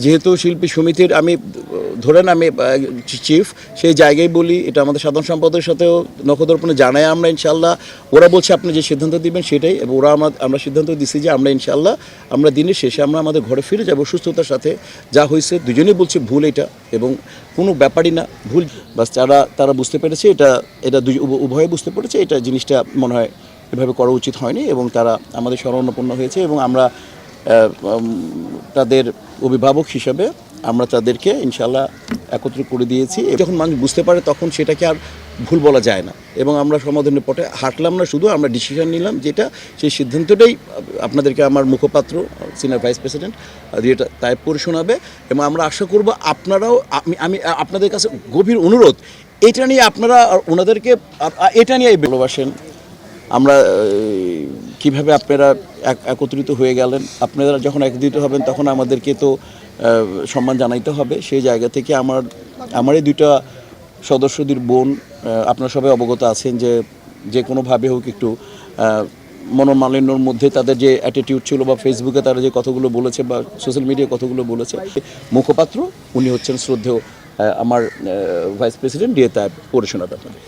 যেহেতু শিল্পী সমিতির আমি ধরেন আমি চিফ, সেই জায়গায় বলি এটা আমাদের সাধারণ সম্পাদকের সাথেও নখদর্পণে জানাই আমরা ইনশাল্লাহ। ওরা বলছে আপনি যে সিদ্ধান্ত দিবেন সেটাই, এবং ওরা আমরা সিদ্ধান্ত দিচ্ছি যে আমরা ইনশাল্লাহ আমরা দিনের শেষে আমরা আমাদের ঘরে ফিরে যাব সুস্থতার সাথে। যা হয়েছে দুজনেই বলছে ভুল এটা, এবং কোনো ব্যাপারই না ভুল, বাস তারা বুঝতে পেরেছে, এটা উভয়ে বুঝতে পেরেছে এটা জিনিসটা মনে হয় এভাবে করা উচিত হয়নি, এবং তারা আমাদের শরণাপন্ন হয়েছে, এবং আমরা তাদের অভিভাবক হিসাবে আমরা তাদেরকে ইনশাল্লাহ একত্রিত করে দিয়েছি। যখন মানুষ বুঝতে পারে তখন সেটাকে আর ভুল বলা যায় না, এবং আমরা সমাধানের পথে হাঁটলাম না, শুধু আমরা ডিসিশন নিলাম যেটা, সেই সিদ্ধান্তটাই আপনাদেরকে আমার মুখপাত্র সিনিয়র ভাইস প্রেসিডেন্ট যেটা তাই পড়ে শোনাবে, এবং আমরা আশা করব আপনারাও, আমি আপনাদের কাছে গভীর অনুরোধ এটা নিয়ে আপনারা ওনাদেরকে এটা নিয়ে ভালোবাসেন। আমরা কিভাবে আপনারা একত্রিত হয়ে গেলেন, আপনারা যখন একত্রিত হবেন তখন আমাদেরকে তো সম্মান জানাইতে হবে। সেই জায়গা থেকে আমার এই দুইটা সদস্যদের বোন, আপনারা সবাই অবগত আছেন যে কোনোভাবে হোক একটু মনোমালিন্যর মধ্যে তাদের যে অ্যাটিটিউড ছিল, বা ফেসবুকে তারা যে কথাগুলো বলেছে বা সোশ্যাল মিডিয়ায় কথাগুলো বলেছে, মুখপাত্র উনি হচ্ছেন শ্রদ্ধেয় আমার ভাইস প্রেসিডেন্ট দিয়ে তাই পড়ে শোনাতে আপনাদের।